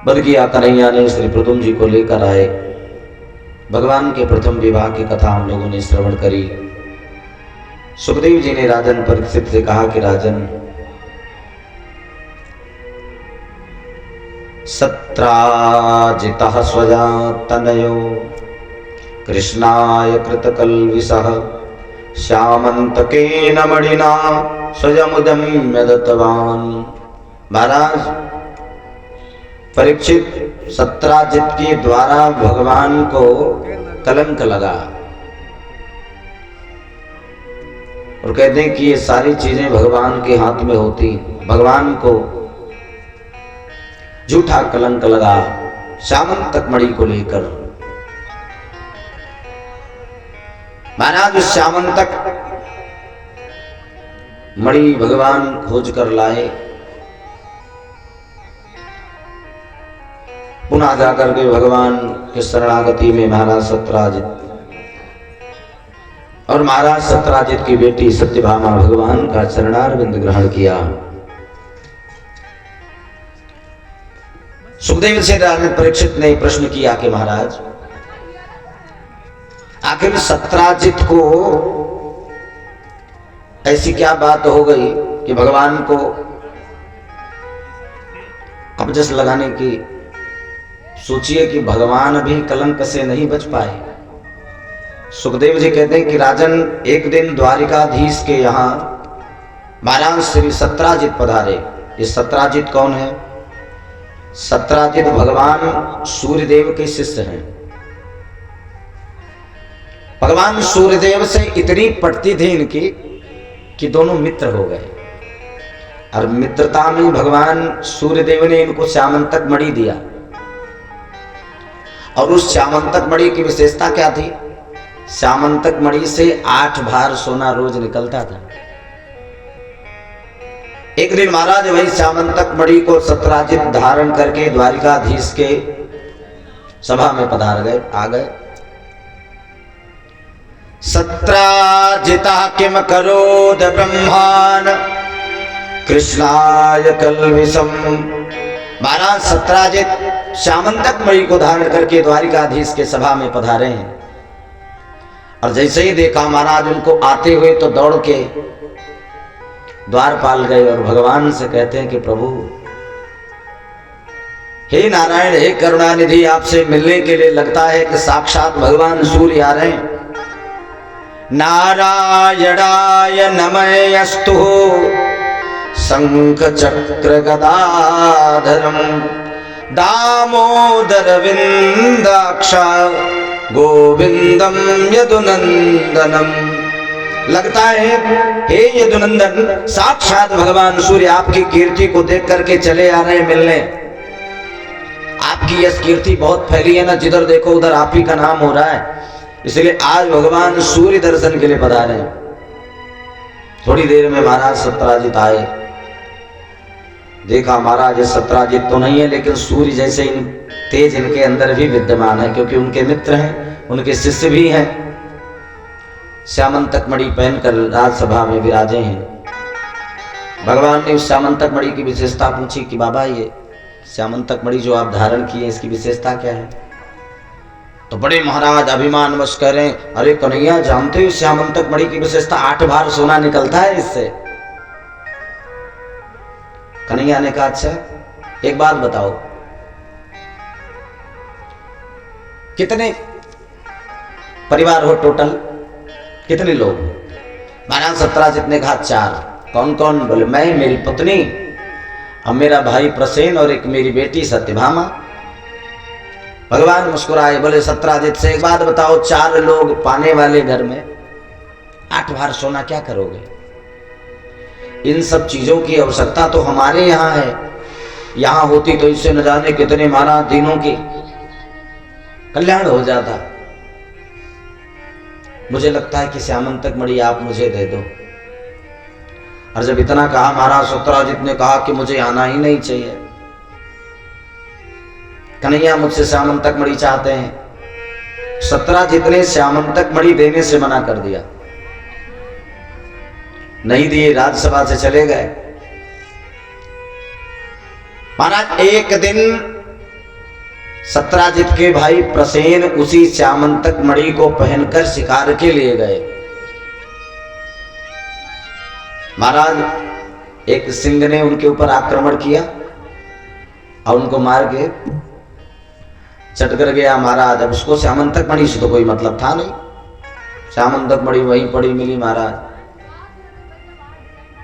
बरगिया कन्हैया ने श्री प्रद्युम्न जी को लेकर आए। भगवान के प्रथम विवाह की कथा हम लोगों ने श्रवण करी। सुखदेव जी ने राजन परीक्षित से कहा कि राजन, सत्राजितः स्वजा तनयो कृष्णाय कृतकल्विषः श्यामंतकेन मणिना स्वयमुदम्य दत्तवान्। महाराज परीक्षित, सत्राजित के द्वारा भगवान को कलंक लगा और कहते हैं कि ये सारी चीजें भगवान के हाथ में होती। भगवान को झूठा कलंक लगा श्यामंतक मणि को लेकर। महाराज श्यामंतक मणि भगवान खोज कर लाए। पुनः जाकर के भगवान के शरणागति में महाराज सत्राजित और महाराज सत्राजित की बेटी सत्यभामा भगवान का चरणारविंद ग्रहण किया। सुखदेव से राजन परीक्षित ने प्रश्न किया कि महाराज, आखिर सत्राजित को ऐसी क्या बात हो गई कि भगवान को अपजस लगाने की? सोचिए कि भगवान भी कलंक से नहीं बच पाए। सुखदेव जी कहते हैं कि राजन, एक दिन द्वारिकाधीश के यहाँ महाराज श्री सत्राजित पधारे। ये सत्राजित कौन है? सत्राजित भगवान सूर्यदेव के शिष्य हैं। भगवान सूर्यदेव से इतनी पटती थी इनकी कि दोनों मित्र हो गए। और मित्रता में भगवान सूर्यदेव ने इनको श्यामंतक मणि दिया। और उस श्यामंतक मणि की विशेषता क्या थी? श्यामंतक मणि से 8 भार सोना रोज निकलता था। एक दिन महाराज वही श्यामंतक मणि को सत्राजित धारण करके द्वारिकाधीश के सभा में पधार गए, आ गए। सत्राजिता किम करोद ब्रह्मान कृष्णाय कल्विषम। महाराज सत्राजित श्यामंतक मणि को धारण करके द्वारिकाधीश के सभा में पधारे हैं। और जैसे ही देखा महाराज उनको आते हुए तो दौड़ के द्वारपाल गए और भगवान से कहते हैं कि प्रभु, हे नारायण, हे करुणानिधि, आपसे मिलने के लिए लगता है कि साक्षात भगवान सूर्य आ रहे हैं। नारायणाय नमस्तु शंख चक्र गदाधरम दामोदर विंदाक्ष गोविंदम यदुनंदनम। लगता है हे यदुनंदन, साक्षात भगवान सूर्य आपकी कीर्ति को देख करके चले आ रहे हैं मिलने। आपकी यह कीर्ति बहुत फैली है ना, जिधर देखो उधर आप ही का नाम हो रहा है। इसलिए आज भगवान सूर्य दर्शन के लिए पधारे हैं। थोड़ी देर में महाराज सत्राजित आए। देखा महाराज ये सत्राजित तो नहीं है, लेकिन सूर्य जैसे तेज इनके अंदर भी विद्यमान है, क्योंकि उनके मित्र हैं, उनके शिष्य भी हैं। श्यामंतक मणि पहनकर राजसभा में विराजे हैं। भगवान ने उस श्यामंतक मणि की विशेषता पूछी कि बाबा, ये श्यामंतक मणि जो आप धारण किए इसकी विशेषता क्या है? तो बड़े महाराज अभिमानवश कह रहे हैं, अरे कन्हैया, जानते हो श्यामंतक मणि की विशेषता 8 भार सोना निकलता है इससे। कन्हैया ने कहा, अच्छा एक बात बताओ, कितने परिवार हो टोटल, कितने लोग? महाराज सत्राजित ने कहा 4। कौन कौन? बोले मैं, मेरी पत्नी और मेरा भाई प्रसेन और एक मेरी बेटी सत्यभामा। भगवान मुस्कुराए, बोले सत्राजित से एक बात बताओ, 4 लोग पाने वाले घर में 8 भार सोना क्या करोगे? इन सब चीजों की आवश्यकता तो हमारे यहाँ है, यहाँ होती तो इससे न जाने कितने महाराज दिनों की कल्याण हो जाता। मुझे लगता है कि श्यामंतक मणि आप मुझे दे दो। और जब इतना कहा, महाराज सत्राजित ने कहा कि मुझे आना ही नहीं चाहिए। कन्हैया मुझसे श्यामंतक मणि चाहते हैं। सत्राजित ने श्यामंतक मणि देने से मना कर दिया, नहीं दिए, राज्यसभा से चले गए। महाराज एक दिन सत्राजित के भाई प्रसेन उसी श्यामंतक मणि को पहनकर शिकार के लिए गए। महाराज एक सिंह ने उनके ऊपर आक्रमण किया और उनको मार के चट कर गया महाराज। अब उसको श्यामंतक मणि से तो कोई मतलब था नहीं, श्यामंतक मणि वहीं पड़ी मिली महाराज।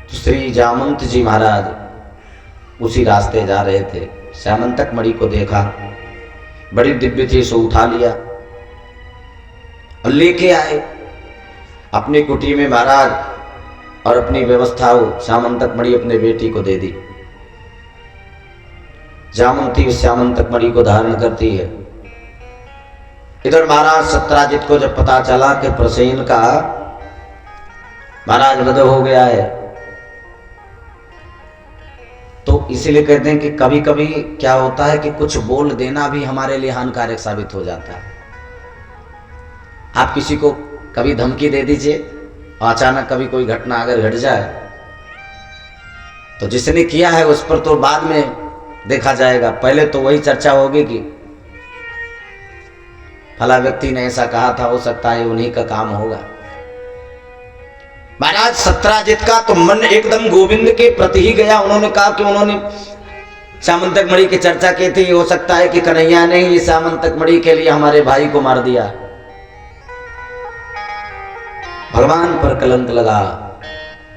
तो श्री जामंत जी महाराज उसी रास्ते जा रहे थे, श्यामंतक मणि को देखा, बड़ी दिव्य थी, सो उठा लिया और लेके आए अपनी कुटी में महाराज, और अपनी व्यवस्था हो श्यामंतक मणि अपने बेटी को दे दी। जामंती उस श्यामंतक मणि को धारण करती है। इधर महाराज सत्राजित को जब पता चला कि प्रसेन का महाराज वध हो गया है, तो इसीलिए कहते हैं कि कभी कभी क्या होता है कि कुछ बोल देना भी हमारे लिए हानिकारक साबित हो जाता है। आप किसी को कभी धमकी दे दीजिए और अचानक कभी कोई घटना अगर घट जाए तो जिसने किया है उस पर तो बाद में देखा जाएगा, पहले तो वही चर्चा होगी कि फला व्यक्ति ने ऐसा कहा था, हो सकता है उन्हीं का काम होगा। महाराज सत्राजित का तो मन एकदम गोविंद के प्रति ही गया। उन्होंने कहा कि उन्होंने श्यामंतक मणि की चर्चा की थी, हो सकता है कि कन्हैया ने ही श्यामंतक मणि के लिए हमारे भाई को मार दिया। भगवान पर कलंक लगा,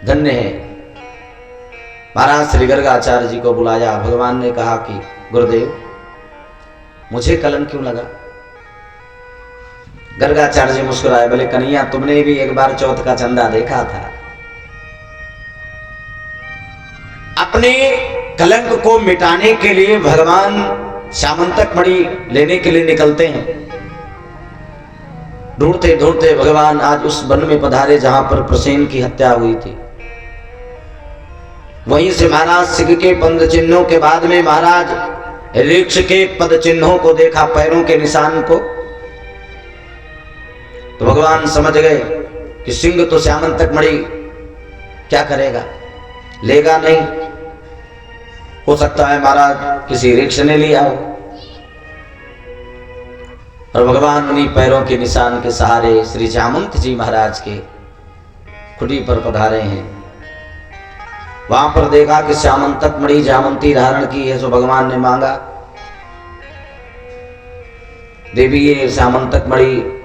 धन्य है। महाराज श्री गर्गाचार्य जी को बुलाया। भगवान ने कहा कि गुरुदेव मुझे कलंक क्यों लगा? गर्गाचार्य जी मुस्कुराए, बोले कन्हैया तुमने भी एक बार चौथ का चंदा देखा था। अपने कलंक को मिटाने के लिए भगवान श्यामंतक मणि लेने के लिए निकलते हैं। ढूंढते ढूंढते भगवान आज उस वन में पधारे जहां पर प्रसेन की हत्या हुई थी। वहीं से महाराज सिंह के पद चिन्हों के बाद में महाराज ऋक्ष के पद चिन्हों को देखा, पैरों के निशान को। तो भगवान समझ गए कि सिंह तो श्यामंतक मणि क्या करेगा, लेगा नहीं। हो सकता है महाराज किसी ऋक्ष ने लिया हो। और भगवान उन्हीं पैरों के निशान के सहारे श्री जामंत जी महाराज के खुटी पर पधारे हैं। वहां पर देखा कि श्यामंतक मणि जामंती धारण की है, सो भगवान ने मांगा, देवी ये श्यामंतक मणि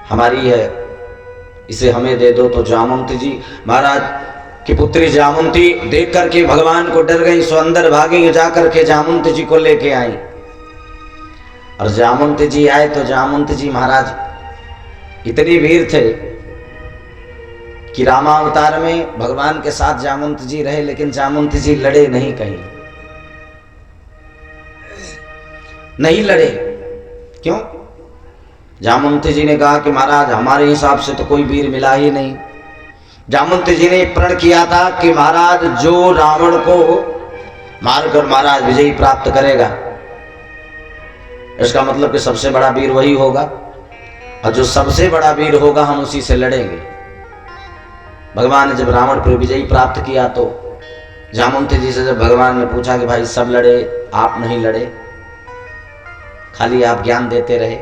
हमारी है, इसे हमें दे दो। तो जामंत जी महाराज की पुत्री जामंती देख करके भगवान को डर गई, सो अंदर भागी, जाकर के जामंत जी को लेके आई। और जामंत जी आए तो जामंत जी महाराज इतनी वीर थे कि रामावतार में भगवान के साथ जामंत जी रहे, लेकिन जामंत जी लड़े नहीं, कहीं नहीं लड़े। क्यों? जामंत जी ने कहा कि महाराज हमारे हिसाब से तो कोई वीर मिला ही नहीं। जामंत जी ने प्रण किया था कि महाराज जो रावण को मारकर महाराज विजयी प्राप्त करेगा, इसका मतलब कि सबसे बड़ा वीर वही होगा, और जो सबसे बड़ा वीर होगा हम उसी से लड़ेंगे। भगवान ने जब रावण पर विजयी प्राप्त किया तो जामंत जी से जब भगवान ने पूछा कि भाई सब लड़े, आप नहीं लड़े, खाली आप ज्ञान देते रहे।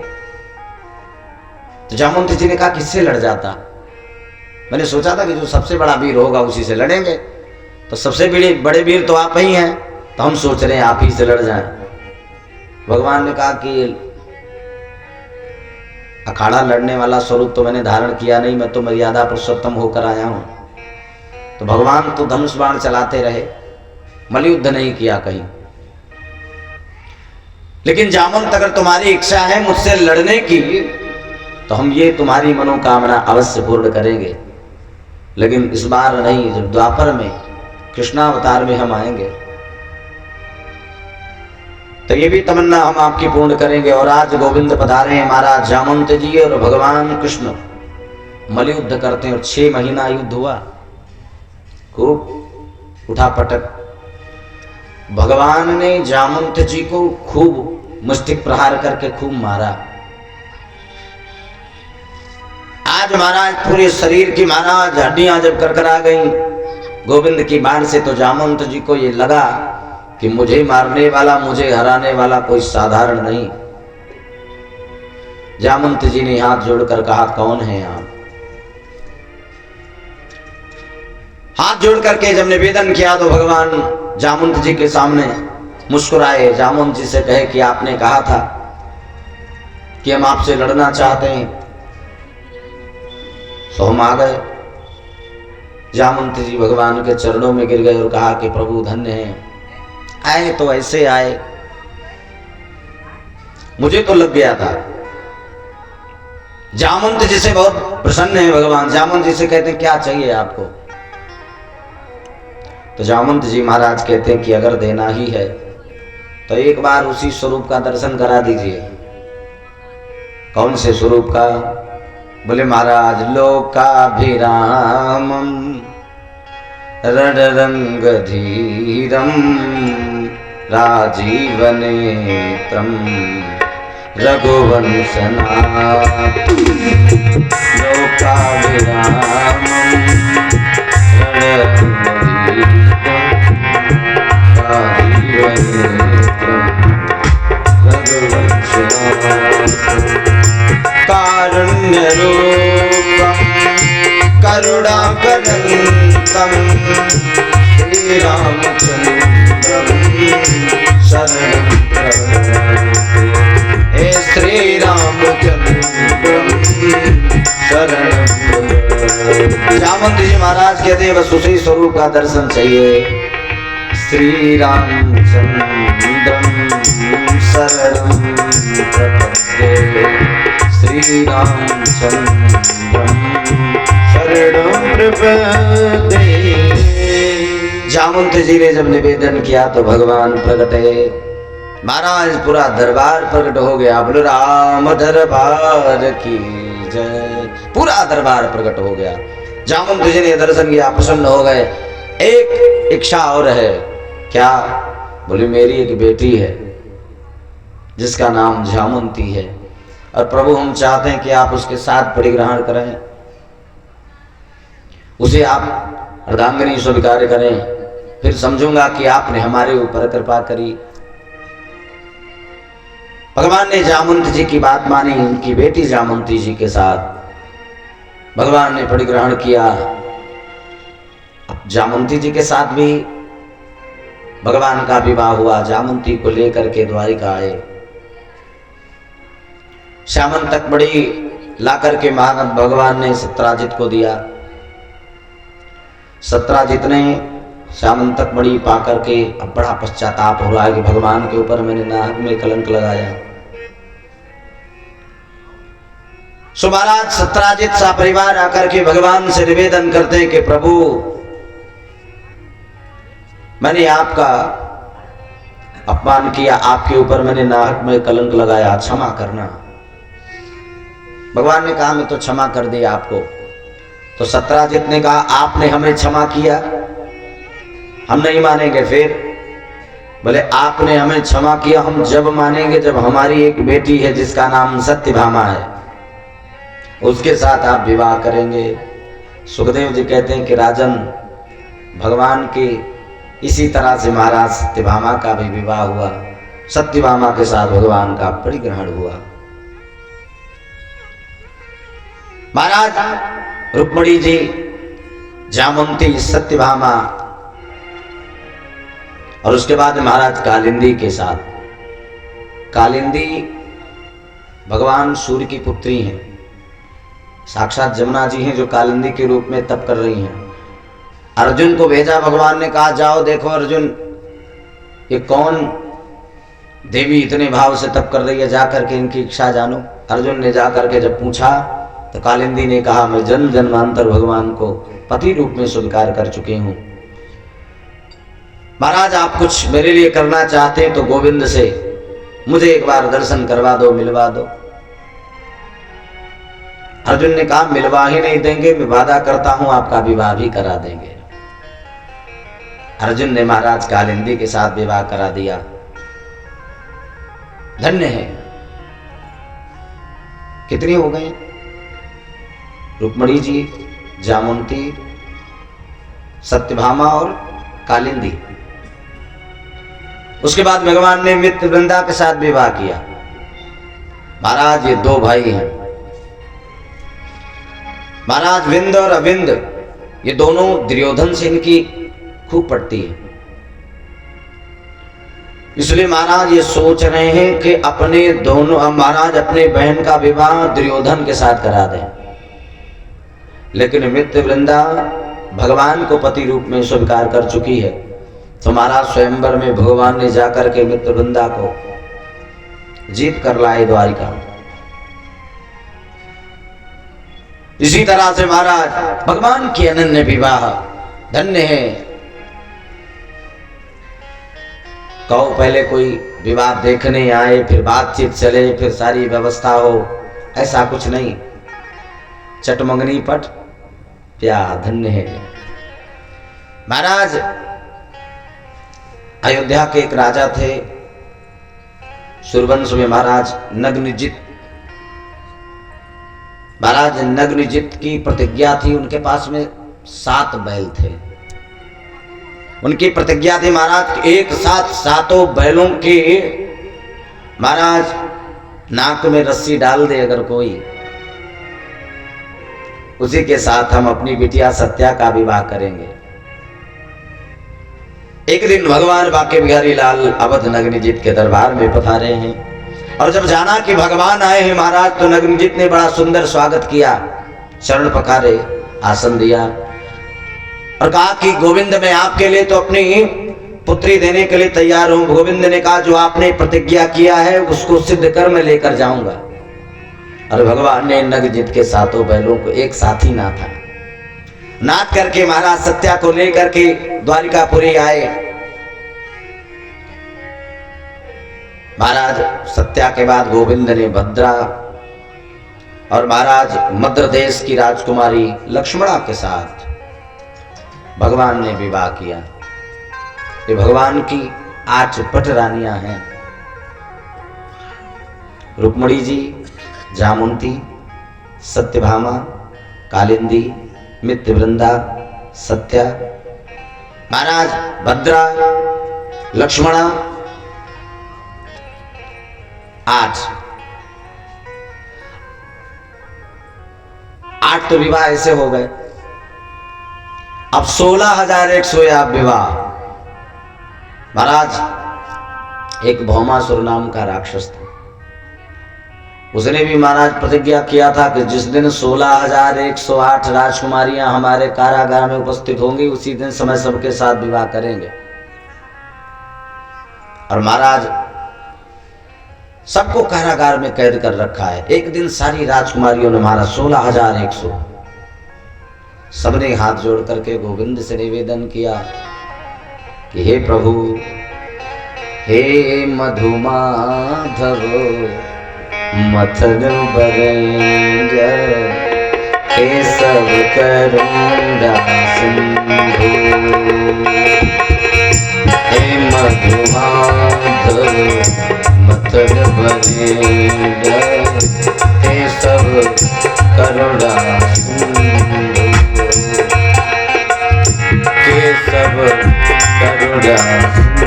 तो जामंत जी ने कहा किससे लड़ जाता? मैंने सोचा था कि जो सबसे बड़ा वीर होगा उसी से लड़ेंगे, तो सबसे बड़े वीर तो आप ही हैं, तो हम सोच रहे हैं आप ही से लड़ जाएं। भगवान ने कहा कि अखाड़ा लड़ने वाला स्वरूप तो मैंने धारण किया नहीं, मैं तो मर्यादा पुरुषोत्तम होकर आया हूं। तो भगवान तो धनुष बाण चलाते रहे, मलयुद्ध नहीं किया कहीं। लेकिन जामंत अगर तुम्हारी इच्छा है मुझसे लड़ने की, तो हम ये तुम्हारी मनोकामना अवश्य पूर्ण करेंगे, लेकिन इस बार नहीं, जब द्वापर में कृष्णावतार में हम आएंगे तो ये भी तमन्ना हम आपकी पूर्ण करेंगे। और आज गोविंद पधारे हैं महाराज जामंत जी और भगवान कृष्ण मलयुद्ध करते हैं, और 6 महीना युद्ध हुआ, खूब उठापटक। भगवान ने जामंत जी को खूब मस्तिष्क प्रहार करके खूब मारा। आज महाराज पूरे शरीर की महाराज हड्डियां जब करकरा गई गोविंद की बाण से, तो जामंत जी को ये लगा कि कि मुझे मारने वाला, मुझे हराने वाला कोई साधारण नहीं। जामवंत जी ने हाथ जोड़कर कहा, कौन है आप? हाथ जोड़ करके जब निवेदन किया तो भगवान जामवंत जी के सामने मुस्कुराए। जामवंत जी से कहे कि आपने कहा था कि हम आपसे लड़ना चाहते हैं, सो हम आ गए। जामवंत जी भगवान के चरणों में गिर गए और कहा कि प्रभु धन्य है, आए तो ऐसे आए, मुझे तो लग गया था। जामवंत जी से बहुत प्रसन्न है भगवान। जामवंत जी से कहते हैं क्या चाहिए आपको? तो जामवंत जी महाराज कहते हैं कि अगर देना ही है तो एक बार उसी स्वरूप का दर्शन करा दीजिए। कौन से स्वरूप का? बोले महाराज, लोकाभिरामम रणरंगधीरम राजीवनेत्रम रघुवंशनाथं लोकाभिरामम कारुण्यरूपं करुणाकरन्तं श्रीरामचन्द्रं शरणं प्रपद्ये। हे श्रीरामचन्द्रं शरणं प्रपद्ये। जामवंत जी महाराज कहते हैं बस उसी स्वरूप का दर्शन चाहिए। श्री रामचन्द्रं शरणं प्रपद्ये। श्री रामचन्द्रं शरणं प्रपद्ये। जामवंत जी ने जब निवेदन किया तो भगवान प्रकटे। महाराज पूरा दरबार प्रकट हो गया। बोलो राम दरबार की जय। पूरा दरबार प्रकट हो गया। जामवंत जी ने दर्शन किया, प्रसन्न हो गए। एक इच्छा और है। क्या? बोले मेरी एक बेटी है जिसका नाम जामवंती है, और प्रभु हम चाहते हैं कि आप उसके साथ परिग्रहण करें, उसे आप अर्धांगिनी स्वीकार करें, फिर समझूंगा कि आपने हमारे ऊपर कृपा करी। भगवान ने जामवंत जी की बात मानी। उनकी बेटी जामवंती जी के साथ भगवान ने परिग्रहण किया। अब जामवंती जी के साथ भी भगवान का विवाह हुआ। जामवंती को लेकर के द्वारिका आए। श्यामन तक बड़ी लाकर के महाराज भगवान ने सत्राजित को दिया। सत्राजित ने श्यामन तक बड़ी पा करके अब बड़ा पश्चाताप हो रहा है कि भगवान के ऊपर मैंने नाक में कलंक लगाया। सो महाराज सत्राजित सा परिवार आकर के भगवान से निवेदन करते हैं कि प्रभु मैंने आपका अपमान किया, आपके ऊपर मैंने नाक में कलंक लगाया, क्षमा करना। भगवान ने कहा मैं तो क्षमा कर दिया आपको। तो सत्राजित ने कहा आपने हमें क्षमा किया, हम नहीं मानेंगे। फिर बोले आपने हमें क्षमा किया, हम जब मानेंगे जब हमारी एक बेटी है जिसका नाम सत्यभामा है, उसके साथ आप विवाह करेंगे। सुखदेव जी कहते हैं कि राजन, भगवान के इसी तरह से महाराज सत्यभामा का भी विवाह हुआ। सत्यभामा के साथ भगवान का परिग्रहण हुआ। महाराज रुक्मणी जी, जामवंती, सत्यभामा और उसके बाद महाराज कालिंदी के साथ। कालिंदी भगवान सूर्य की पुत्री हैं, साक्षात जमुना जी हैं जो कालिंदी के रूप में तप कर रही हैं। अर्जुन को भेजा भगवान ने, कहा जाओ देखो अर्जुन ये कौन देवी इतने भाव से तप कर रही है, जाकर के इनकी इच्छा जानो। अर्जुन ने जाकर के जब पूछा तो कालिंदी ने कहा मैं जन्म जन्मांतर भगवान को पति रूप में स्वीकार कर चुकी हूं। महाराज आप कुछ मेरे लिए करना चाहते हैं तो गोविंद से मुझे एक बार दर्शन करवा दो, मिलवा दो। अर्जुन ने कहा मिलवा ही नहीं देंगे, मैं वादा करता हूं आपका विवाह भी करा देंगे। अर्जुन ने महाराज कालिंदी के साथ विवाह करा दिया। धन्य है। कितनी हो गई? रुक्मणी जी, जामवंती, सत्यभामा और कालिंदी। उसके बाद भगवान ने मित्र वृंदा के साथ विवाह किया। महाराज ये दो भाई हैं, महाराज विंद और अविंद, ये दोनों दुर्योधन से इनकी खूब पड़ती है। इसलिए महाराज ये सोच रहे हैं कि अपने दोनों महाराज अपने बहन का विवाह दुर्योधन के साथ करा दें। लेकिन मित्र वृंदा भगवान को पति रूप में स्वीकार कर चुकी है, तो महाराज स्वयंवर में भगवान ने जाकर के मित्र वृंदा को जीत कर लाए द्वारिका। इसी तरह से महाराज भगवान की अनन्य विवाह धन्य है। कहो पहले कोई विवाह देखने आए, फिर बातचीत चले, फिर सारी व्यवस्था हो, ऐसा कुछ नहीं। चटमंगनी पट प्यार धन्य है। महाराज अयोध्या के एक राजा थे, सूर्यवंश में महाराज नग्नजित। महाराज नग्नजित की प्रतिज्ञा थी, उनके पास में 7 बैल थे। उनकी प्रतिज्ञा थी महाराज एक साथ 7 बैलों के महाराज नाक में रस्सी डाल दे अगर कोई, उसी के साथ हम अपनी बिटिया सत्या का विवाह करेंगे। एक दिन भगवान बांके बिहारी लाल अवध नग्नजित के दरबार में पधारे हैं, और जब जाना कि भगवान आए हैं महाराज, तो नग्नजित ने बड़ा सुंदर स्वागत किया, चरण पखारे, आसन दिया और कहा कि गोविंद मैं आपके लिए तो अपनी पुत्री देने के लिए तैयार हूं। गोविंद ने कहा जो आपने प्रतिज्ञा किया है उसको सिद्ध कर मैं लेकर जाऊंगा। और भगवान ने नग्नजित के 7 बैलों को एक साथ ही नाथा, नाथ करके महाराज सत्या को लेकर के द्वारिकापुरी आए। महाराज सत्या के बाद गोविंद ने भद्रा और महाराज मद्र देश की राजकुमारी लक्ष्मणा के साथ भगवान ने विवाह किया। ये भगवान की 8 पट रानियां हैं, रुक्मणी जी, जामुंती, सत्यभामा, कालिंदी, मित्रवृंदा, सत्या, महाराज भद्रा, लक्ष्मणा, 8 तो विवाह ऐसे हो गए। अब 16,100 विवाह। महाराज एक भौमासुर नाम का राक्षस था, उसने भी महाराज प्रतिज्ञा किया था कि जिस दिन 16,108 राजकुमारियां हमारे कारागार में उपस्थित होंगी उसी दिन समय सबके साथ विवाह करेंगे। और महाराज सबको कारागार में कैद कर रखा है। एक दिन सारी राजकुमारियों ने महाराज 16,100 सबने हाथ जोड़ करके गोविंद से निवेदन किया कि हे प्रभु, हे मधुमाधव मथन बरेंज, हे सब करुणा सिंधु, हे मधुमाधव मथन बरेंज, हे सब करुणा सिंधु, हे सब करुणा सिंधु।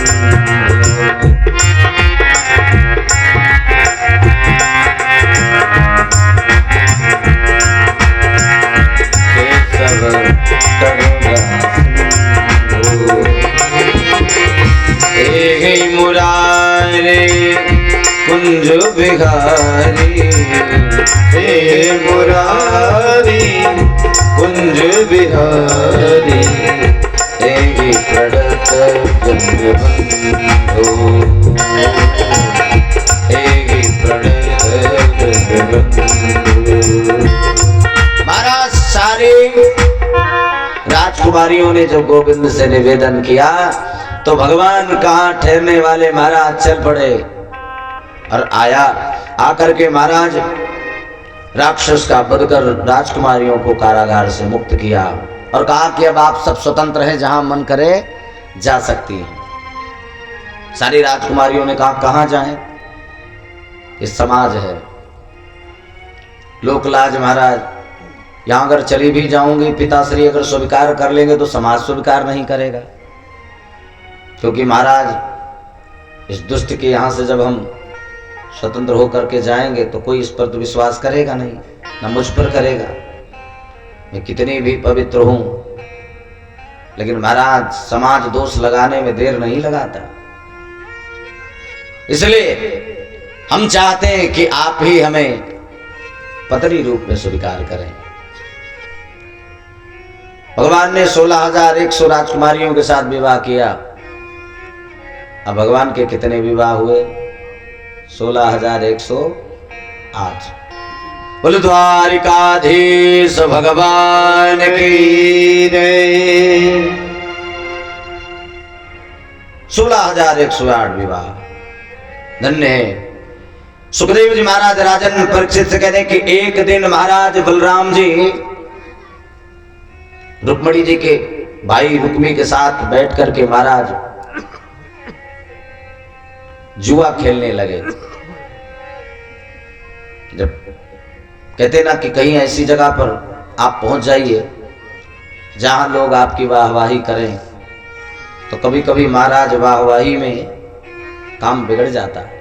मुरारे कुंज बिहारी, हे मुरारी कुंज बिहारी, हे प्रणत जगबंधु, हे प्रणत जगबंधु। महाराज सारे राजकुमारियों ने जब गोविंद से निवेदन किया तो भगवान कहाँ ठहरने वाले महाराज चल पड़े और आकर के महाराज राक्षस का वध कर राजकुमारियों को कारागार से मुक्त किया और कहा कि अब आप सब स्वतंत्र हैं, जहां मन करे जा सकती हैं। सारी राजकुमारियों ने कहा कहां जाएं, ये समाज है, लोकलाज महाराज, यहां अगर चली भी जाऊंगी पिताश्री अगर स्वीकार कर लेंगे तो समाज स्वीकार नहीं करेगा, क्योंकि महाराज इस दुष्ट के यहाँ से जब हम स्वतंत्र होकर के जाएंगे तो कोई इस पर तो विश्वास करेगा नहीं, ना मुझ पर करेगा। मैं कितनी भी पवित्र हूं, लेकिन महाराज समाज दोष लगाने में देर नहीं लगाता। इसलिए हम चाहते हैं कि आप ही हमें पत्नी रूप में स्वीकार करें। भगवान ने 16,100 राजकुमारियों के साथ विवाह किया। अब भगवान के कितने विवाह हुए? 16,108। बोलो द्वारिकाधीश भगवान की जय। 16,108 विवाह। धन्य है। सुखदेव जी महाराज राजन परीक्षित से कहते कि एक दिन महाराज बलराम जी रुक्मणी जी के भाई रुक्मी के साथ बैठ करके महाराज जुआ खेलने लगे। जब कहते ना कि कहीं ऐसी जगह पर आप पहुंच जाइए जहां लोग आपकी वाहवाही करें, तो कभी कभी महाराज वाहवाही में काम बिगड़ जाता है।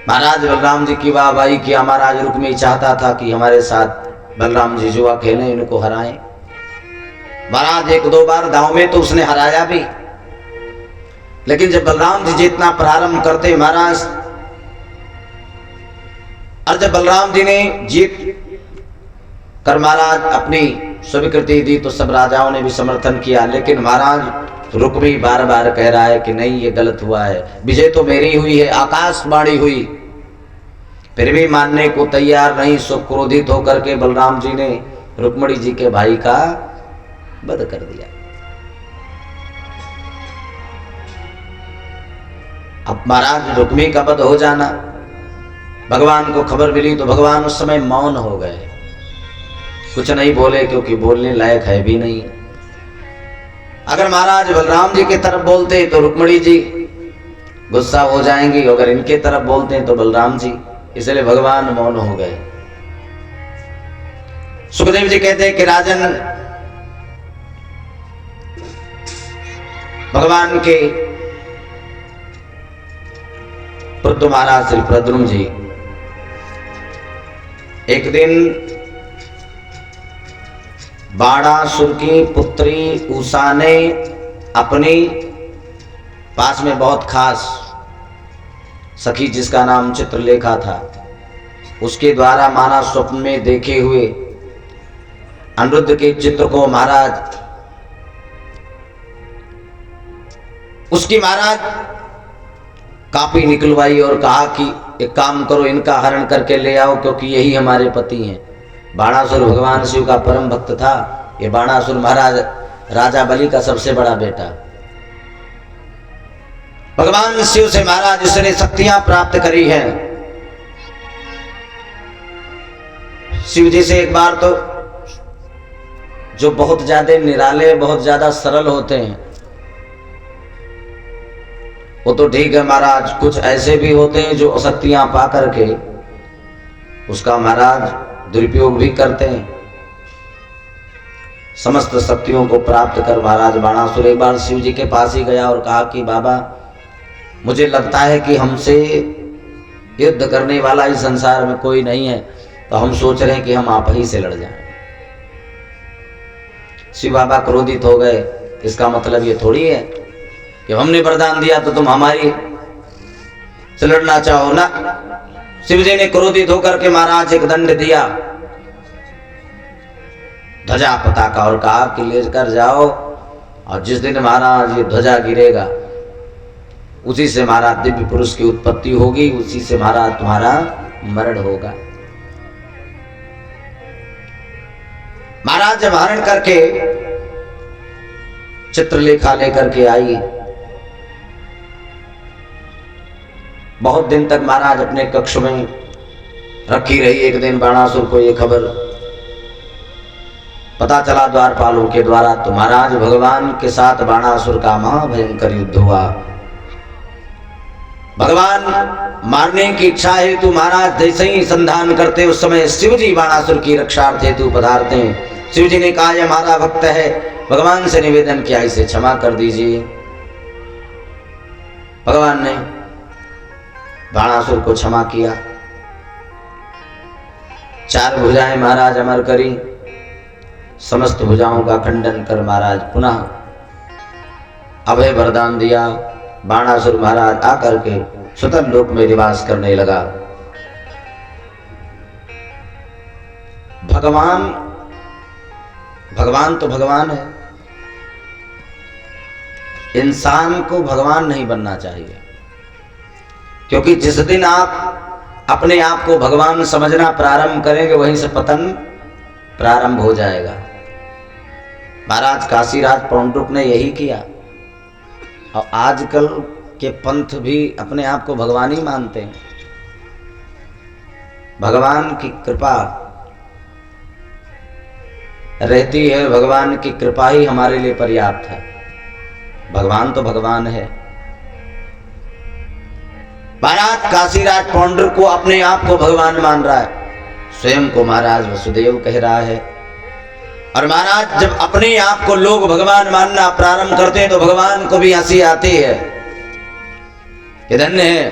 महाराज बलराम जी की वाहवाही किया। महाराज रुक्मी चाहता था कि हमारे साथ बलराम जी जुआ खेलें, इनको हराएं। महाराज 1-2 बार दांव में तो उसने हराया भी, लेकिन जब बलराम जी जितना प्रारंभ करते महाराज, और जब बलराम जी ने जीत कर महाराज अपनी स्वीकृति दी तो सब राजाओं ने भी समर्थन किया। लेकिन महाराज रुक्मी बार बार कह रहा है कि नहीं, ये गलत हुआ है, विजय तो मेरी हुई है, आकाशवाणी हुई, फिर भी मानने को तैयार नहीं। सो क्रोधित होकर के बलराम जी ने रुक्मणी जी के भाई का वध कर दिया। अब महाराज रुक्मी का वध हो जाना, भगवान को खबर मिली तो भगवान उस समय मौन हो गए, कुछ नहीं बोले, क्योंकि बोलने लायक है भी नहीं। अगर महाराज बलराम जी की तरफ बोलते तो रुक्मणी जी गुस्सा हो जाएंगी, अगर इनके तरफ बोलते तो बलराम जी, इसलिए भगवान मौन हो गए। सुखदेव जी कहते हैं कि राजन, भगवान के पुत्र महाराज श्री प्रद्युम्न जी एक दिन बाणासुर की पुत्री उषा ने अपनी पास में बहुत खास सखी जिसका नाम चित्रलेखा था, उसके द्वारा माना स्वप्न में देखे हुए अनिरुद्ध के चित्र को महाराज उसकी महाराज कापी निकलवाई और कहा कि एक काम करो, इनका हरण करके ले आओ, क्योंकि यही हमारे पति हैं। बाणासुर भगवान शिव का परम भक्त था। ये बाणासुर महाराज राजा बलि का सबसे बड़ा बेटा। भगवान शिव से महाराज इसने शक्तियां प्राप्त करी हैं। शिव जी से एक बार तो जो बहुत ज्यादा निराले, बहुत ज्यादा सरल होते हैं, वो तो ठीक है महाराज, कुछ ऐसे भी होते हैं जो शक्तियां पा करके उसका महाराज दुरुपयोग भी करते हैं। समस्त शक्तियों को प्राप्त कर महाराज बाणासुर एक बार शिव जी के पास ही गया और कहा कि बाबा, मुझे लगता है कि हमसे युद्ध करने वाला इस संसार में कोई नहीं है, तो हम सोच रहे हैं कि हम आप ही से लड़ जाएं। शिव बाबा क्रोधित हो गए। इसका मतलब ये थोड़ी है कि हमने वरदान दिया तो तुम हमारी से लड़ना चाहो ना। शिव जी ने क्रोधित होकर के महाराज एक दंड दिया, ध्वजा पताका, और कहा कि लेकर जाओ, और जिस दिन महाराज ये ध्वजा गिरेगा उसी से महाराज दिव्य पुरुष की उत्पत्ति होगी, उसी से महाराज तुम्हारा मरण होगा। महाराज जब हरण करके चित्रलेखा लेकर के आई, बहुत दिन तक महाराज अपने कक्ष में रखी रही। एक दिन बाणासुर को ये खबर पता चला द्वारपालों के द्वारा, तो महाराज भगवान के साथ बाणासुर का महाभयंकर युद्ध हुआ। भगवान मारने की इच्छा हेतु महाराज जैसे ही संधान करते उस समय शिव जी बाणासुर की रक्षार्थ हेतु पधारते हैं। शिव जी ने कहा, यह हमारा भक्त है, भगवान से निवेदन किया, इसे क्षमा कर दीजिए। भगवान ने बाणासुर को क्षमा किया। 4 भुजाएं महाराज अमर करी, समस्त भुजाओं का खंडन कर महाराज पुनः अभय वरदान दिया। बाणासुर महाराज आकर के सुतन लोक में निवास करने लगा। भगवान तो भगवान है, इंसान को भगवान नहीं बनना चाहिए, क्योंकि जिस दिन आप अपने आप को भगवान समझना प्रारंभ करेंगे वहीं से पतन प्रारंभ हो जाएगा। महाराज काशीराज पौंड्रुक ने यही किया, और आजकल के पंथ भी अपने आप को भगवान ही मानते हैं। भगवान की कृपा रहती है, भगवान की कृपा ही हमारे लिए पर्याप्त है। भगवान तो भगवान है। महाराज काशीराज पौंड्रुक को अपने आप को भगवान मान रहा है, स्वयं को महाराज वसुदेव कह रहा है। और महाराज जब अपने आप को लोग भगवान मानना प्रारंभ करते हैं तो भगवान को भी हंसी आती है। ये धन्य है,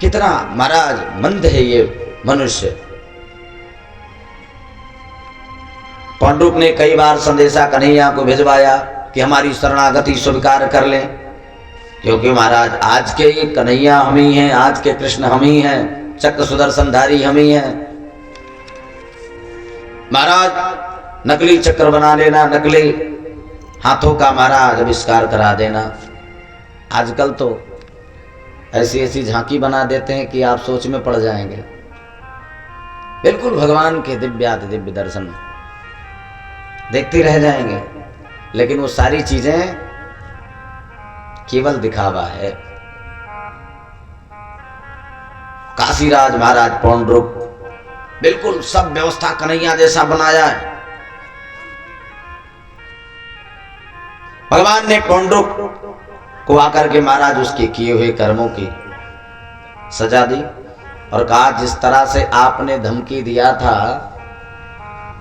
कितना महाराज मंद है ये मनुष्य। पौंड्रुक ने कई बार संदेशा कन्हैया को भिजवाया कि हमारी शरणागति स्वीकार कर लें, क्योंकि महाराज आज के ये कन्हैया हम ही हैं, आज के कृष्ण हम ही हैं, चक्र सुदर्शनधारी हम ही हैं। महाराज नकली चक्र बना लेना, नकली हाथों का महाराज आविष्कार करा देना। आजकल तो ऐसी ऐसी झांकी बना देते हैं कि आप सोच में पड़ जाएंगे। बिल्कुल भगवान के दिव्याति दिव्य दर्शन देखते रह जाएंगे, लेकिन वो सारी चीजें केवल दिखावा है। काशीराज महाराज पौंड्रुक बिल्कुल सब व्यवस्था कन्हैया जैसा बनाया है। भगवान ने पौंड्रुक को आकर के महाराज उसके किए हुए कर्मों की सजा दी और कहा जिस तरह से आपने धमकी दिया था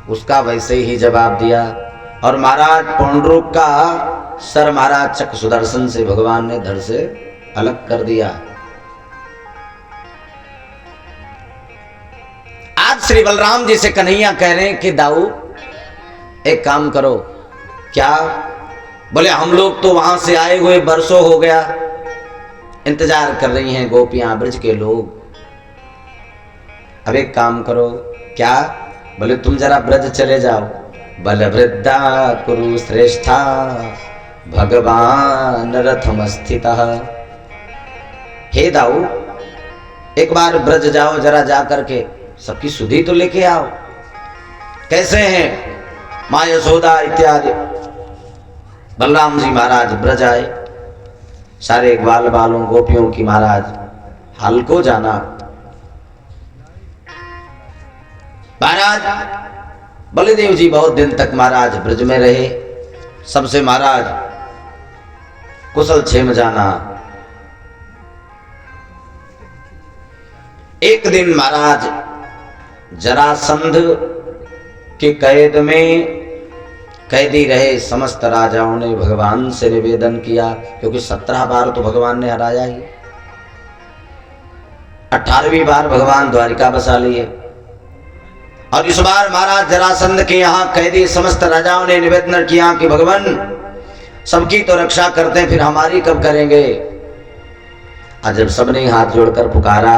उसका वैसे ही जवाब दिया। और महाराज पौंड्रुक का सर महाराज चक्र सुदर्शन से भगवान ने धड़ से अलग कर दिया। आज श्री बलराम जी से कन्हैया कह रहे हैं कि दाऊ एक काम करो। क्या? बोले हम लोग तो वहां से आए हुए बरसों हो गया, इंतजार कर रही हैं गोपियां ब्रज के लोग। अब एक काम करो। क्या? बोले तुम जरा ब्रज चले जाओ। बल वृद्धा कुरु श्रेष्ठा भगवान रथम स्थितः। हे दाऊ एक बार ब्रज जाओ, जरा जा करके सबकी सुधि तो लेके आओ। कैसे हैं माँ यशोदा इत्यादि। बलराम जी महाराज ब्रज आए, सारे ग्वाल बालों गोपियों की महाराज हाल को जाना। महाराज बलदेव जी बहुत दिन तक महाराज ब्रज में रहे, सबसे महाराज कुशल क्षेम जाना। एक दिन महाराज जरासंध के कैद में कैदी रहे समस्त राजाओं ने भगवान से निवेदन किया, क्योंकि 17 बार तो भगवान ने हराया ही, 18वीं बार भगवान द्वारिका बसा लिए। और इस बार महाराज जरासंध के यहाँ कैदी समस्त राजाओं ने निवेदन किया कि भगवान सबकी तो रक्षा करते हैं, फिर हमारी कब करेंगे। आज जब सबने हाथ जोड़कर पुकारा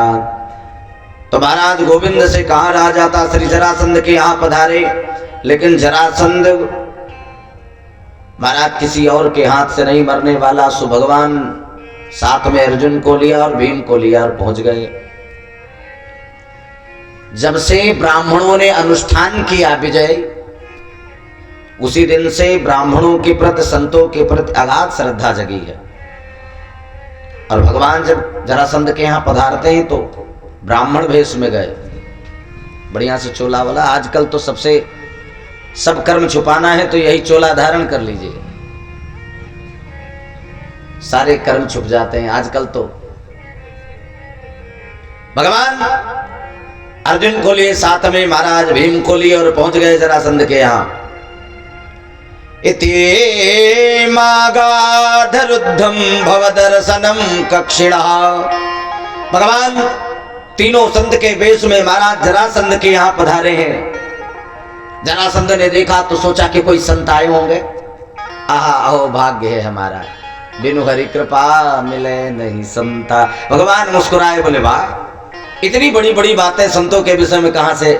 तो महाराज गोविंद से कहा रहा जाता श्री जरासंध के यहाँ पधारे। लेकिन जरासंध महाराज किसी और के हाथ से नहीं मरने वाला, सो भगवान साथ में अर्जुन को लिया और भीम को लिया और पहुंच गए। जब से ब्राह्मणों ने अनुष्ठान किया विजय, उसी दिन से ब्राह्मणों के प्रति संतों के प्रति अगाध श्रद्धा जगी है। और भगवान जब जरासंध के यहाँ पधारते हैं तो ब्राह्मण वेश में गए, बढ़िया से चोला वाला। आजकल तो सबसे सब कर्म छुपाना है तो यही चोला धारण कर लीजिए, सारे कर्म छुप जाते हैं आजकल तो। भगवान अर्जुन को लिए, साथ में महाराज भीम को लिए और पहुंच गए जरासंध के यहाँ। इति मागाधरुद्धम भवदर्शनम कक्षिणः। भगवान तीनों संत के वेश में महाराज जरासंध के यहाँ पधारे हैं। जरासंध ने देखा तो सोचा कि कोई संत आए होंगे। आहा अहो भाग्य है हमारा, बिनु हरि कृपा मिले नहीं संता। भगवान मुस्कुराए, बोले वाह इतनी बड़ी बड़ी बातें संतों के विषय में कहां से,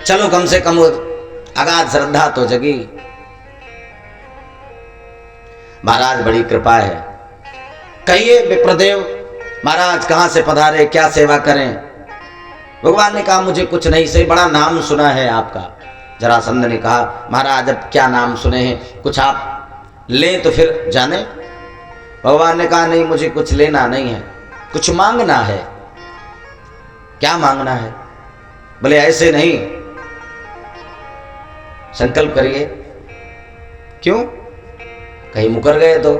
चलो कम से कम अगाध श्रद्धा तो जगी। महाराज बड़ी कृपा है, कहिए विप्रदेव महाराज कहां से पधारे, क्या सेवा करें। भगवान ने कहा मुझे कुछ नहीं, से बड़ा नाम सुना है आपका। जरासंध ने कहा महाराज अब क्या नाम सुने हैं, कुछ आप लें तो फिर जाने। भगवान ने कहा नहीं मुझे कुछ लेना नहीं है, कुछ मांगना है। क्या मांगना है? बोले ऐसे नहीं, संकल्प करिए। क्यों? कहीं मुकर गए तो?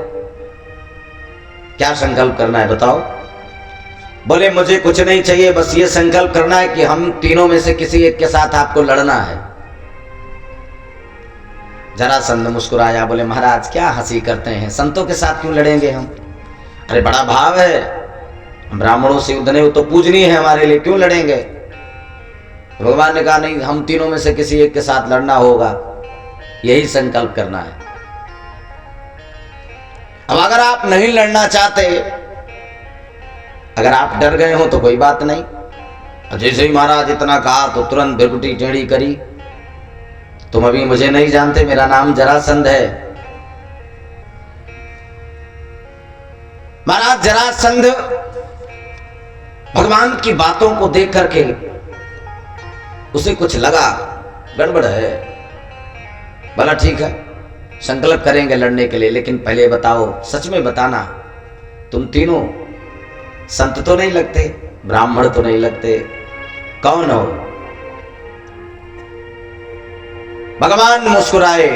क्या संकल्प करना है बताओ। बोले मुझे कुछ नहीं चाहिए, बस ये संकल्प करना है कि हम तीनों में से किसी एक के साथ आपको लड़ना है। जरासंध मुस्कुराया, बोले महाराज क्या हंसी करते हैं, संतों के साथ क्यों लड़ेंगे हम? अरे बड़ा भाव है, हम ब्राह्मणों से युद्ध नहीं, तो पूजनीय है हमारे लिए, क्यों लड़ेंगे। भगवान ने कहा नहीं हम तीनों में से किसी एक के साथ लड़ना होगा, यही संकल्प करना है। अब अगर आप नहीं लड़ना चाहते, अगर आप डर गए हो तो कोई बात नहीं। जैसे ही महाराज इतना कहा तो तुरंत बिरकुटी टेढ़ी करी, तुम अभी मुझे नहीं जानते, मेरा नाम जरासंध है। महाराज जरासंध भगवान की बातों को देख करके उसे कुछ लगा गड़बड़ है। बोला ठीक है संकल्प करेंगे लड़ने के लिए, लेकिन पहले बताओ, सच में बताना, तुम तीनों संत तो नहीं लगते, ब्राह्मण तो नहीं लगते, कौन हो? भगवान मुस्कुराए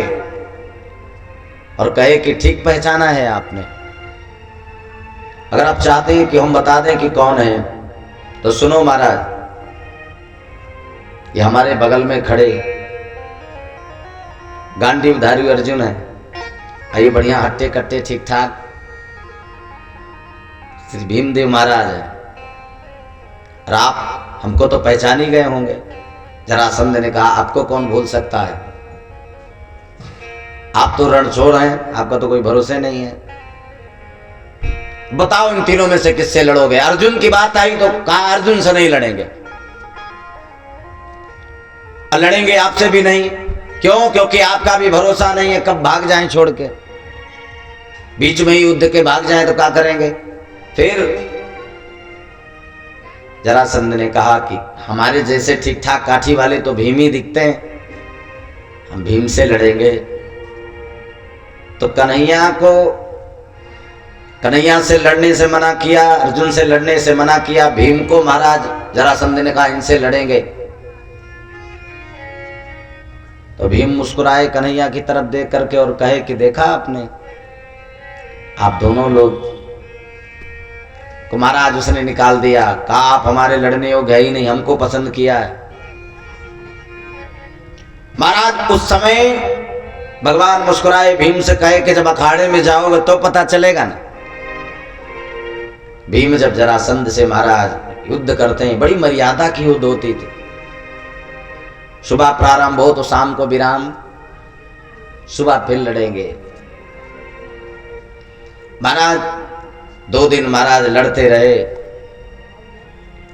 और कहे कि ठीक पहचाना है आपने। अगर आप चाहते हैं कि हम बता दें कि कौन है तो सुनो महाराज, ये हमारे बगल में खड़े गांडीवधारी अर्जुन है, ये बढ़िया हट्टे कट्टे ठीक ठाक श्री भीमदेव महाराज है। और आप हमको तो पहचान ही गए होंगे। जरासंध ने कहा आपको कौन भूल सकता है, आप तो रणछोड़ हैं, आपका तो कोई भरोसे नहीं है। बताओ इन तीनों में से किससे लड़ोगे? अर्जुन की बात आई तो कहा अर्जुन से नहीं लड़ेंगे, और लड़ेंगे आपसे भी नहीं। क्यों? क्योंकि आपका भी भरोसा नहीं है, कब भाग जाएं छोड़ के, बीच में ही युद्ध के भाग जाएं तो क्या करेंगे फिर? जरासंध ने कहा कि हमारे जैसे ठीक ठाक काठी वाले तो भीम ही दिखते हैं, हम भीम से लड़ेंगे। तो कन्हैया से लड़ने से मना किया, अर्जुन से लड़ने से मना किया, भीम को महाराज जरासंध ने कहा इनसे लड़ेंगे। तो भीम मुस्कुराए कन्हैया की तरफ देख करके और कहे कि देखा आपने, आप दोनों लोग को महाराज उसने निकाल दिया, कहा आप हमारे लड़ने योग्य ही नहीं, हमको पसंद किया है। महाराज उस समय भगवान मुस्कुराए, भीम से कहे कि जब अखाड़े में जाओगे तो पता चलेगा ना। भीम जब जरासंध से महाराज युद्ध करते हैं, बड़ी मर्यादा की युद्ध होती थी। सुबह प्रारंभ हो तो शाम को विराम, सुबह फिर लड़ेंगे। महाराज 2 दिन महाराज लड़ते रहे।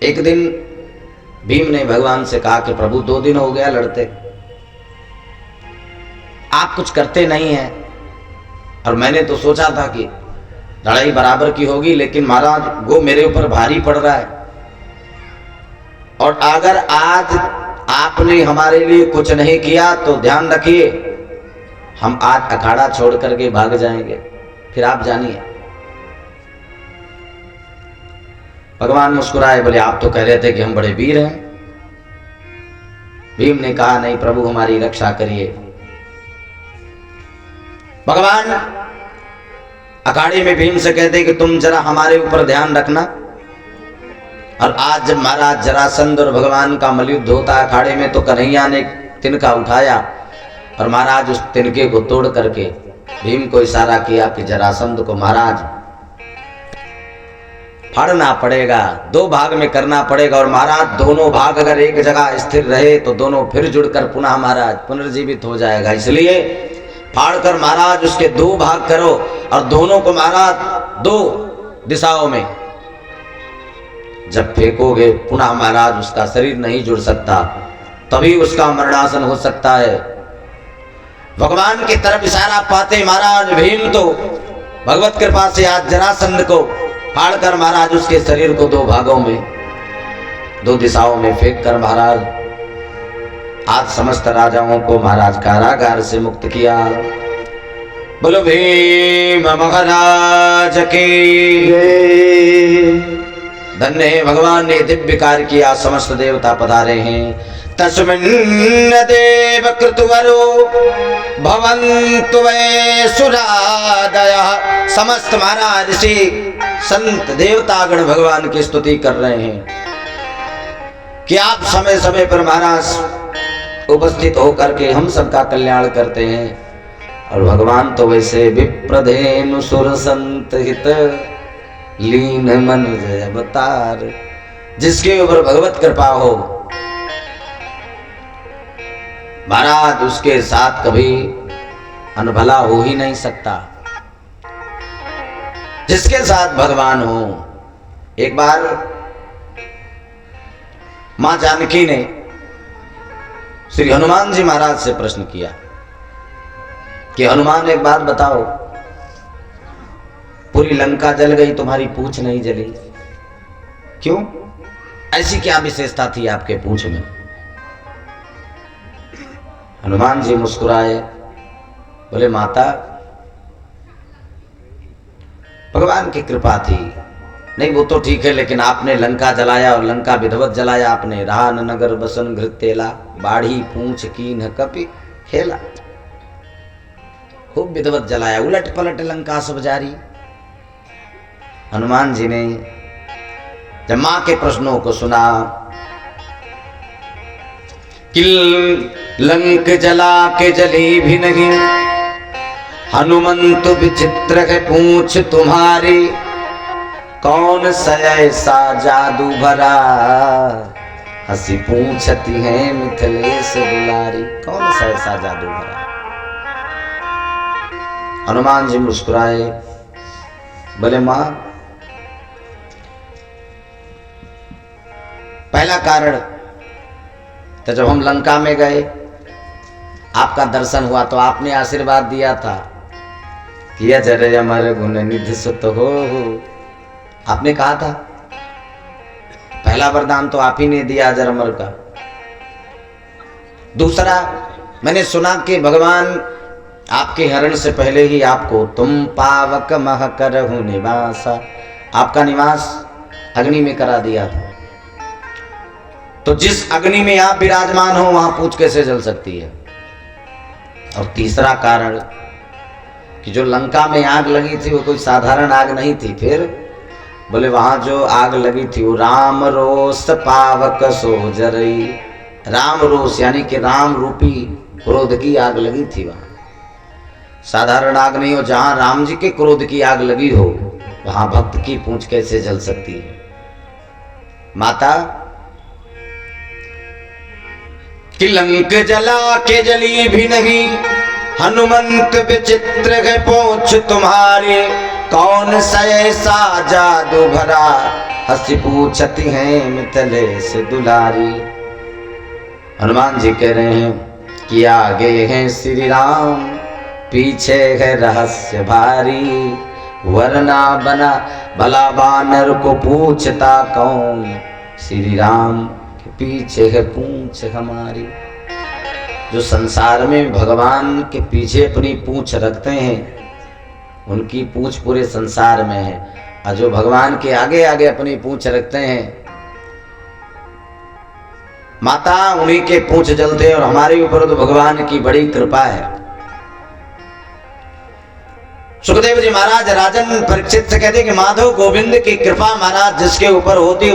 एक दिन भीम ने भगवान से कहा कि प्रभु 2 दिन हो गया लड़ते, आप कुछ करते नहीं हैं, और मैंने तो सोचा था कि लड़ाई बराबर की होगी, लेकिन महाराज वो मेरे ऊपर भारी पड़ रहा है। और अगर आज आपने हमारे लिए कुछ नहीं किया तो ध्यान रखिए हम आज अखाड़ा छोड़ करके भाग जाएंगे, फिर आप जानिए। भगवान मुस्कुराए, बोले आप तो कह रहे थे कि हम बड़े वीर हैं। भीम ने कहा नहीं प्रभु हमारी रक्षा करिए। भगवान अखाड़े में भीम से कहते कि तुम जरा हमारे ऊपर ध्यान रखना। और आज जब महाराज जरासंध और भगवान का मलयुद्ध होता है अखाड़े में, तो कन्हैया ने तिनका उठाया और महाराज उस तिनके को तोड़ करके भीम को इशारा किया कि जरासंध को महाराज फाड़ना पड़ेगा, 2 भाग में करना पड़ेगा। और महाराज दोनों भाग अगर एक जगह स्थिर रहे तो दोनों फिर जुड़कर पुनः महाराज पुनर्जीवित हो जाएगा। इसलिए फाड़कर महाराज उसके 2 भाग करो और दोनों को महाराज 2 दिशाओं में जब फेंकोगे पुनः महाराज उसका शरीर नहीं जुड़ सकता, तभी उसका मरणासन हो सकता है। भगवान की तरफ इशारा पाते महाराज भीम तो भगवत कृपा से आज जरासंध को फाड़कर महाराज उसके शरीर को 2 भागों में 2 दिशाओं में फेंक कर महाराज आज समस्त राजाओं को महाराज कारागार से मुक्त किया। बोलो भीम महाराज की धन्य है भगवान ने दिव्य कार्य किया, समस्त देवता पधारे हैं। तस्मिन् देव कृतवरो भवन्तु वै सुरादयः। समस्त महाराज ऋषि संत देवतागण भगवान की स्तुति कर रहे हैं कि आप समय समय पर महाराज उपस्थित होकर के हम सबका कल्याण करते हैं। और भगवान तो वैसे विप्रधेनु सुर संत हित लीन मन जय अवतार, जिसके ऊपर भगवत कृपा हो महाराज उसके साथ कभी अनभला हो ही नहीं सकता। जिसके साथ भगवान हो। एक बार मां जानकी ने श्री हनुमान जी महाराज से प्रश्न किया कि हनुमान एक बात बताओ, पूरी लंका जल गई, तुम्हारी पूंछ नहीं जली, क्यों? ऐसी क्या विशेषता थी आपके पूंछ में? हनुमान जी मुस्कुराए, बोले माता भगवान की कृपा थी। नहीं वो तो ठीक है, लेकिन आपने लंका जलाया और लंका विधवत जलाया आपने। रहा न नगर बसन घृतेला, बाढ़ी पूंछ कीन्ह कपि खेला। खूब विधवत जलाया, उलट पलट लंका सब जारी। हनुमान जी ने जब मां के प्रश्नों को सुना कि लंक जला के जली भी नहीं, हनुमंत विचित्र है पूंछ तुम्हारी, कौन सा ऐसा जादू भरा, हंसी पूछती है मिथिलेश दुलारी। कौन सा ऐसा जादू भरा? हनुमान जी मुस्कुराए, बोले मां पहला कारण तो जब हम लंका में गए आपका दर्शन हुआ तो आपने आशीर्वाद दिया था कि अजर अमर गुण निधि सुत हो। आपने कहा था, पहला वरदान तो आप ही ने दिया अजर अमर का। दूसरा मैंने सुना कि भगवान आपके हरण से पहले ही आपको तुम पावक मह करहु निवासा, आपका निवास अग्नि में करा दिया था। तो जिस अग्नि में आप विराजमान हो वहां पूंछ कैसे जल सकती है? और तीसरा कारण कि जो लंका में आग लगी थी वो कोई साधारण आग नहीं थी। फिर बोले वहां जो आग लगी थी वो राम रोष पावक सो जरई। राम रोष यानी कि राम रूपी क्रोध की आग लगी थी। वहां साधारण आग नहीं हो, जहां राम जी के क्रोध की आग लगी हो वहां भक्त की पूंछ कैसे जल सकती है? माता कि लंक जला के जली भी नहीं, हनुमंत विचित्र है पूंछ तुम्हारी, कौन सा ऐसा जादू भरा, हंसी पूछती हैं मिथिलेश दुलारी। हनुमान जी कह रहे हैं कि आगे हैं श्री राम, पीछे है रहस्य भारी, वरना बना भला बानर को पूछता कौन, श्री राम के पीछे है पूंछ हमारी। जो संसार में भगवान के पीछे अपनी पूंछ रखते हैं उनकी पूंछ पूरे संसार में है, और जो भगवान के आगे आगे अपनी पूंछ रखते हैं माता उन्हीं के पूंछ जलते हैं। और हमारे ऊपर तो भगवान की बड़ी कृपा है। सुखदेव जी महाराज राजन परीक्षित से कहते कि माधव गोविंद की कृपा महाराज जिसके ऊपर होती